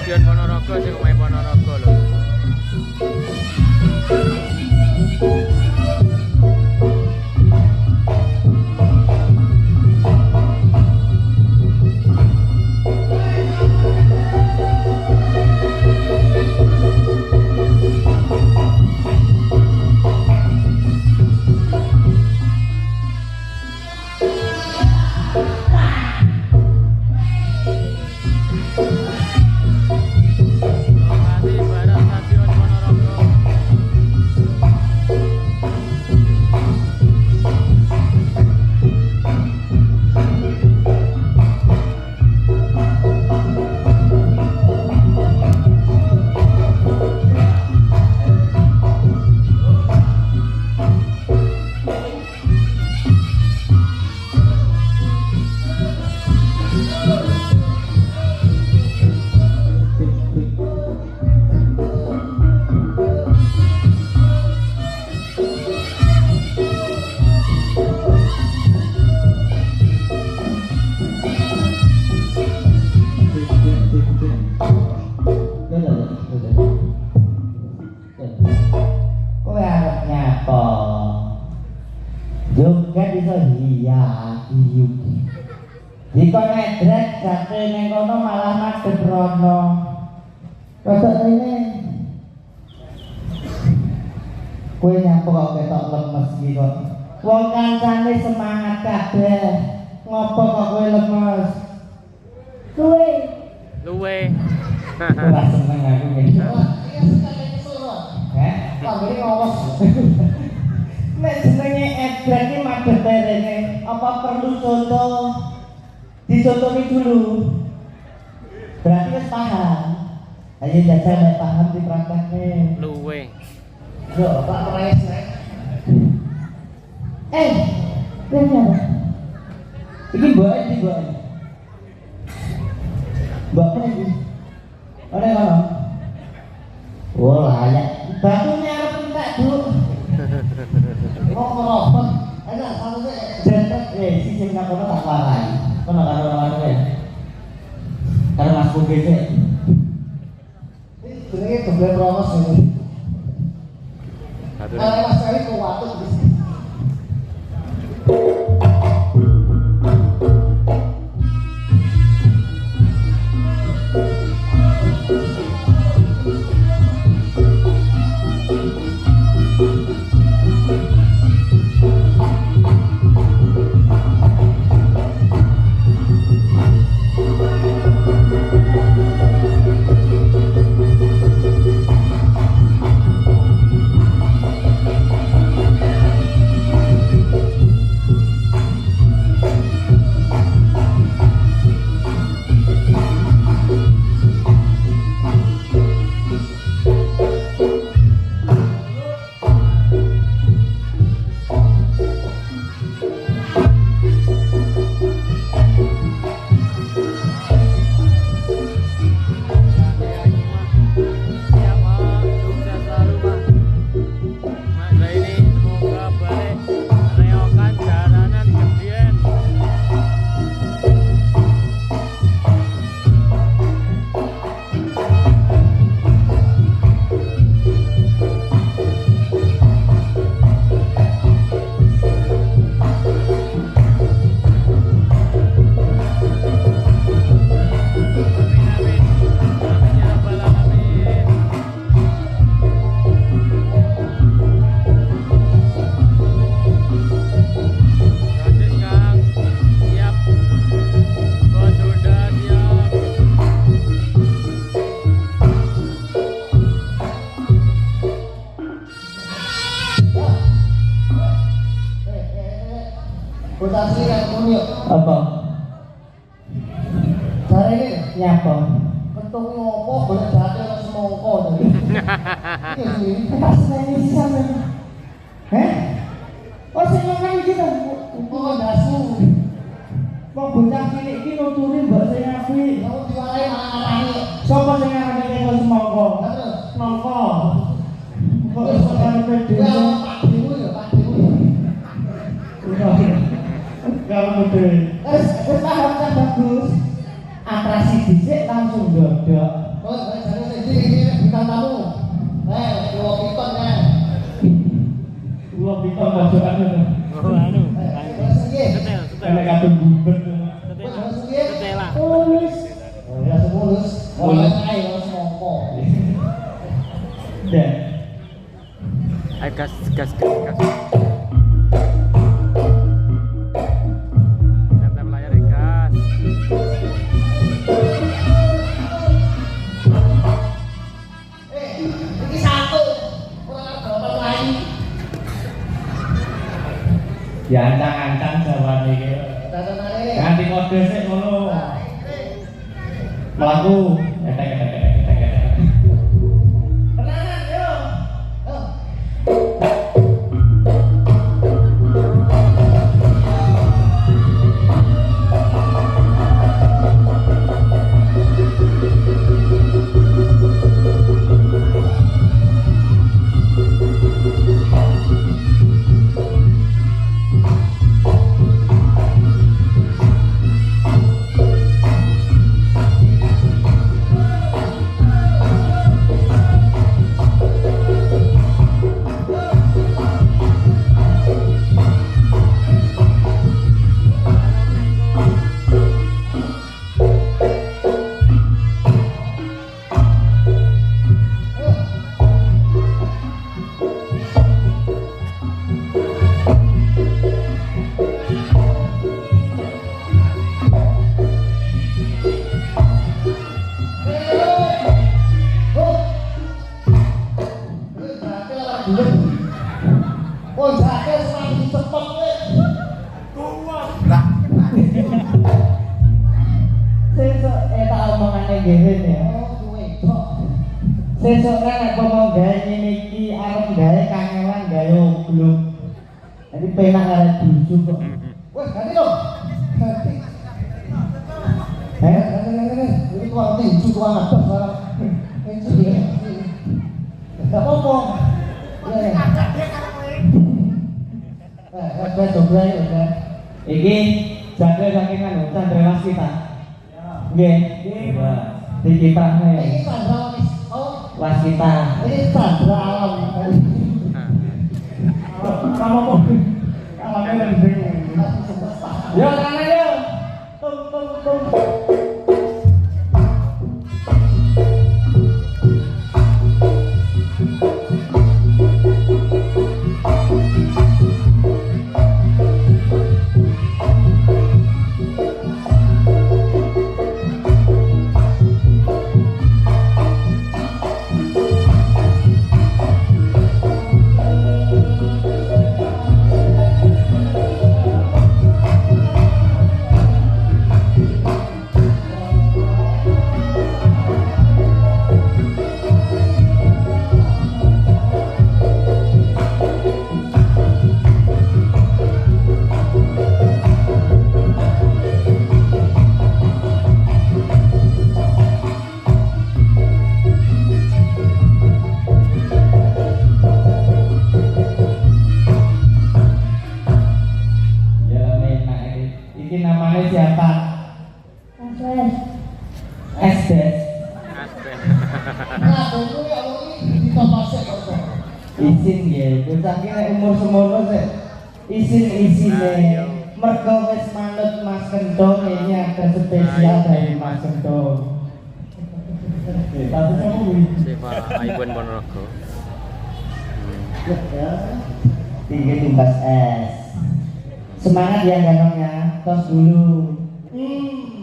Stadion Ponorogo sing omahe Ponorogo lho. Jika ngedrek jatuh neng kono malah madhep rono. Kodok ini kowe nyapa kok ketok lemes iki kok. Wong kancane semangat kabeh. Ngopo kok kowe lemes? Luwe. Ora seneng aku iki. Panggil ngos. Nek jenenge edrek iki madhep rene, apa perlu contoh? Dicontohi dulu. Berarti wis paham. Ayo jajal nek paham dipraktekne. Luwe. Yo, Pak Pres nek. Rene. Iki mbok. Mbok iki. Ora ngono. Oh, layak. Batune arep entek, Bu. Kok ngerobot. Enak sampe jentek sing nang kono tak warai. Kono karo ya. Karo Mas Bugis. Iki jenenge doble promos ini. Aduh. Mas Cari kok watut wis. Apa? Cara ini nyapa? Kentung ngopo boleh jatuh ke semongko tadi. Iya sih. Pas ini sisa memang. Oh senyangan gitu. Oh dasu. Mau bocah cilik iki nuturin mbak sing apik. Kamu diwarai marah-marah. Sopo sing ngarani ke semongko? Semongko. Kok iso karo pede? Pak Dewu ya, Pak Dewu. Kalau betul, wis paham kan bagus. Atraksi dhisik langsung dodok. Ini bintang tamu. Dua piton ya. Dua piton majukan itu. Oh, anu. Setel. Karena kadung guber. Setel lah. Mulus. Oh ya semulus. Mulus ae harus ngompo. Dan Ayo gas. Tap layar ya, gas. Ini satu. Orang ada lain. ya ancang-ancang jawaban iki. Ganti kode sik ngono. Mlaku. Etek. Tenanan yo. Oh, jake semakin cepet kowe. Sesuk tak omongane ngewen ya. Oh, kowe kok. Sesuk kan aku mau gawe ngene iki arep gawe kangelan gawe oblong. Jadi penak arep buju kok. Wes, ganti dong. Ganti. Ganti. Ini tukang tinju, tukang ngadep sekarang. Tinju ya. Gak apa-apa. Iya. Coba ya. Iki jake saking anu Chandra Waskita. Nggih. Dikiprahne Ini Sandra Waskita. Ini Sandra Alam. Kamu kok alamnya lebih. Yo kana yo. Tung. Iki namanya siapa? Esdes. Nah, dulu ya ini ditopasek kok. Isin ya, saking nek umur semono sik isin-isine. Mergo wis manut Mas Kendong ini ada spesial dari Mas Kendong. Tapi kamu Siapa Iwan Ponorogo. Ya. Tinggi tumbas es. Semangat ya ganongnya, tos dulu.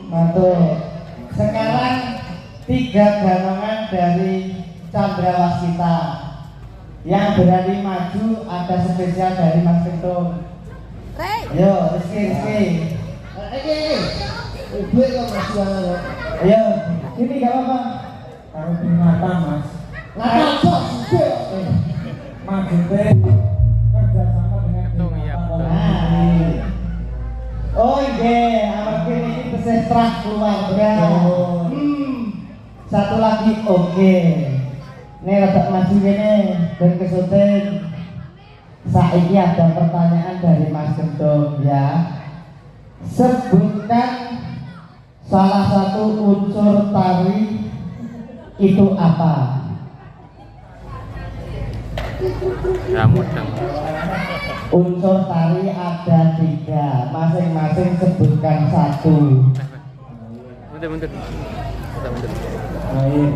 Matur. Sekarang 3 ganongan dari Chandra Waskita. Yang berani maju ada spesial dari Mas Kendong. Yo, Rizky. Ini. Duit kok masih ana. Ayo, ini gak apa-apa. taruh di mata mas. Lah kok sih. Maksudnya kerjasama dengan Betul, iya, betul. Nah. Oh iya, amarga ini pesetrah keluarga. Oh. Satu lagi oke. Nih rada maju gini dan kesutin. Saiki ada pertanyaan dari Mas Kendong ya. Sebutkan salah satu unsur tari itu apa? Ramudeng. Unsur tari ada 3, masing-masing sebutkan 1. Mundur. Air,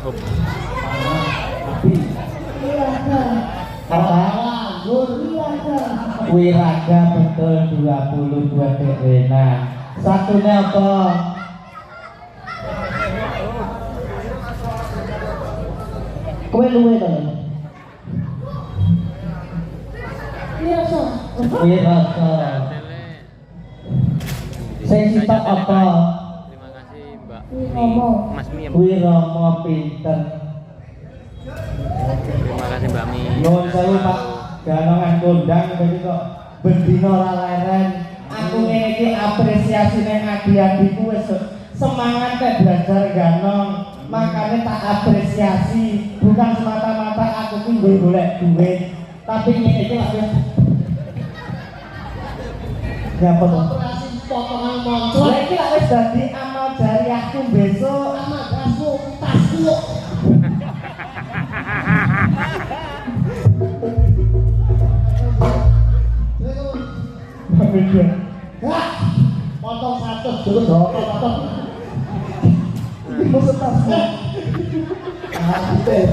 Hop. apa? Wiraga, betul, 22 degree. Nah, satunya apa? Kowe luwe to. Wirasa. Sing sitok apa? Terima kasih Mbak Wiromo. Mas Miem. Wiromo pinter. Terima kasih Mbak Mi. Nuwun sewu Pak, ganongan kondang berarti kok bendina ora leren. Aku ngene iki apresiasine adik-adikku wis semangat teh belajar ganong. Makanya tak apresiasi, bukan semata-mata aku ki golek duit, tapi ngene iki lak wis ya apa to? Potongan moncong. Lha iki lak wis dadi amal jariahku besok. Amal dasmu, tasku. Beda. Hah, potong 100 dulu dong, potong. Maksud tasmu. Ah, betul.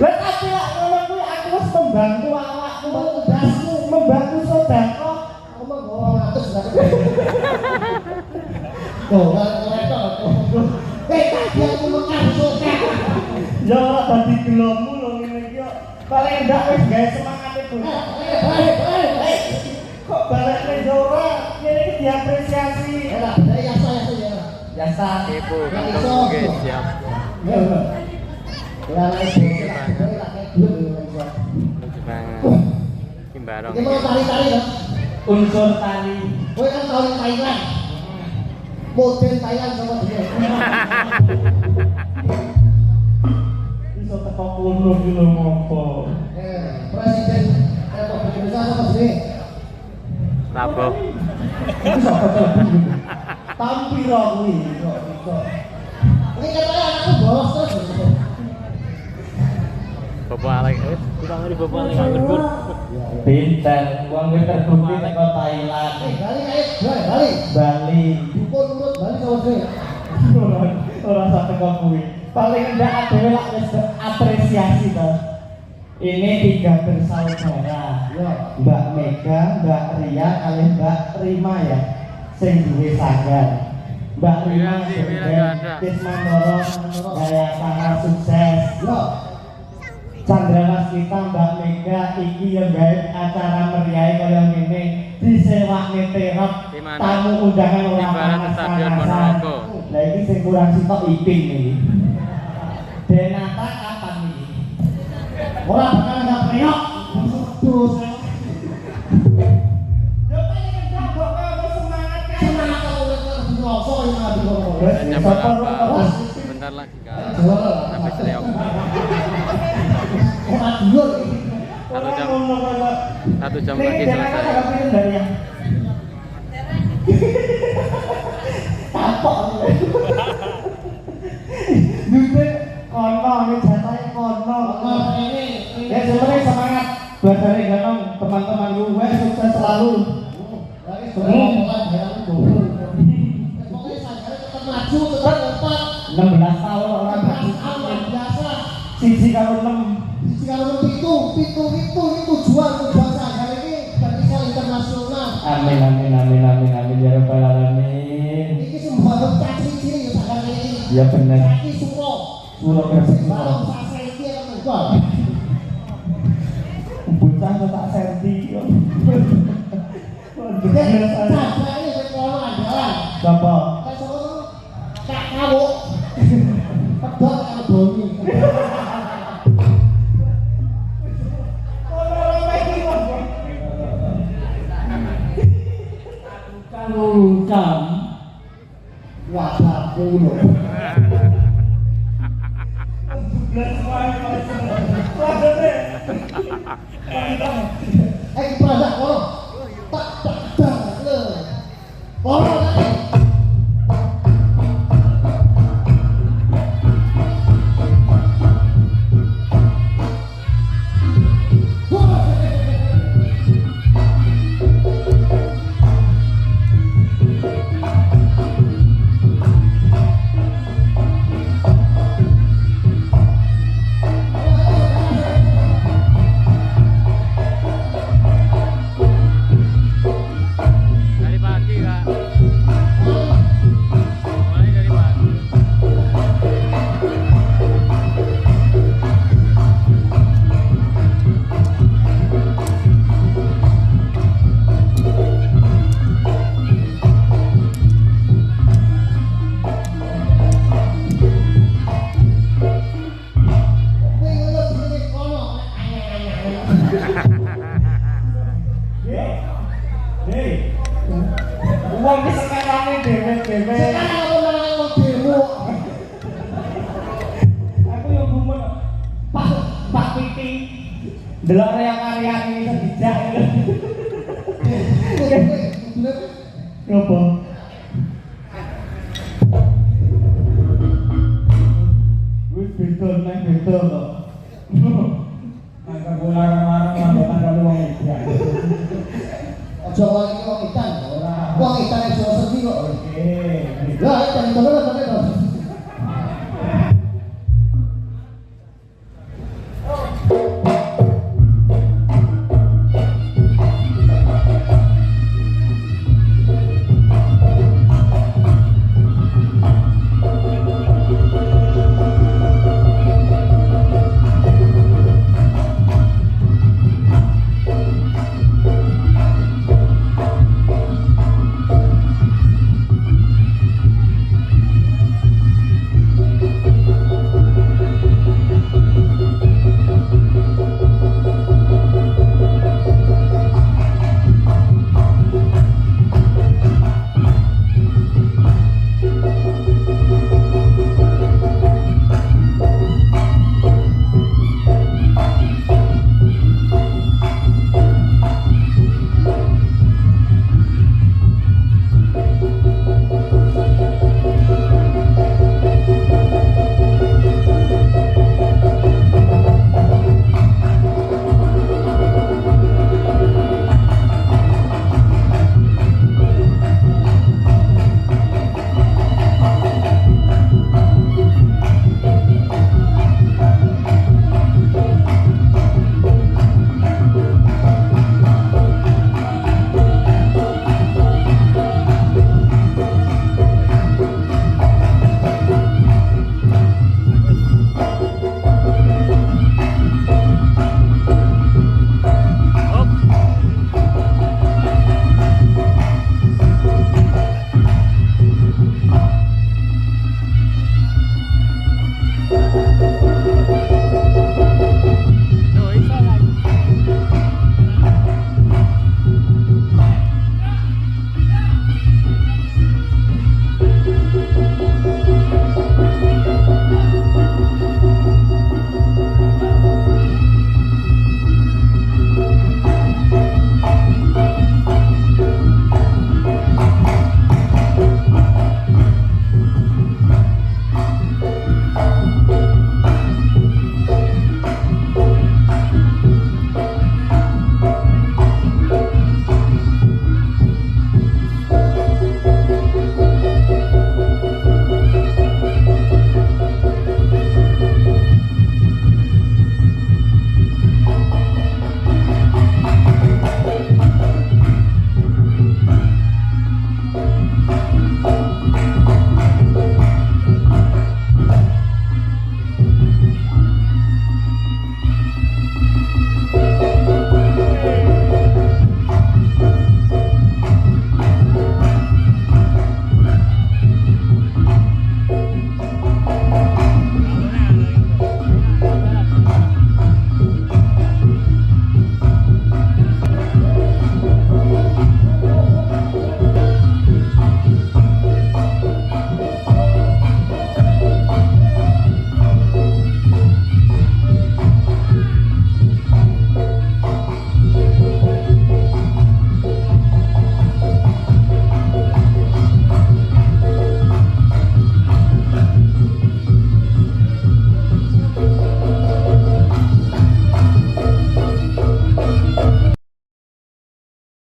Lah tapi lak ngono kuwi aku wis membantu awakku, membantu saudara. Ngomong 200 lah. Tuh, kalau tadi aku makan suka. Ya ora dadi gelomu lho ngene iki kok. Paling ndak wis gawe semangat itu. Kok balekne yo ora, ngene iki diapresiasi. Ya, dari yang saya tuh ya. Biasa. Ibu, kantong oke, siap. Ya, ya. Ya, lagi dulu ya. Lucu banget. Kimbarong. Ini mau tari-tari ya. Unsur tari. Kowe kan tahu yang Thailand. Model Thailand sama dia. Iso teko kono ki lho ngopo. Presiden Republik Indonesia sama sini. Raboh. Iku sapa to? Tampiro kuwi kok iso. Ini katanya anakku bolos terus. Bapak Alek, kita ngeri Bapak Alek nganggur. Pinter, uang wis terbukti teko Thailand. Bali kayak Bali. Bali. Dukun urut Bali sama sini. Ora sak teko kuwi. Paling ndak dhewe lak wis apresiasi to. Ini 3 bersaudara. Ya. Mbak Mega, Mbak Ria, kali Mbak Rima ya. Sing duwe sanggar. Mbak Rima Kismandoro gaya sangat sukses. Ya. Chandra kita Mbak Mega iki yang gawe acara meriah kaya ngene disewakne terop tamu undangan ora Ibarat Stadion Ponorogo. Lah iki sing kurang sitok Iping iki. Denata kapan iki? Ora bakal nggak priok. Terus Yo pengen jago kamu semangat kan. semangat kalau udah ngerosok yang ada di bawah. Jam berapa? Bentar lagi kan. Sampai Seliok. Orang dulu. 1 jam. 1 jam lagi selesai. Kapok. Duwe kono iki jatahe kono. Ini Ya sebenarnya semangat buat dari ganong teman-teman gue sukses selalu. dari semua orang yang dulu. Pokoknya saya tetap maju, tetap lompat. 16 tahun orang Luar biasa. siji karo 6. Kalau itu tujuan saya hari ini berkisar internasional. Amin amin amin amin amin ya rabbal alamin. Ini semua caci ciri ya hari ini. Ya benar. Caci semua. Suruh bersih Kalau semua. saya itu yang menjual. Bocah tak senti. Caca ini sekolah andalan. Siapa? Kayak sekolah Kak Kawo. Pedot kalau boni. Lulusan Wah, loh. Pada kono. Tak le. Kono. Hei. Uang ki sekarane dhewe-dhewe. Sekarang aku nang wong demo. Aku yo gumun Pak Piti. Delok karya-karya iki iso dijak. Ngopo? Wis beda nang beda kok. Angka larang-larang mandokan karo wong iki. Aja wong iki wong ikan ora. Wong ikan iso sedhi kok. Oke. Lah, kan terus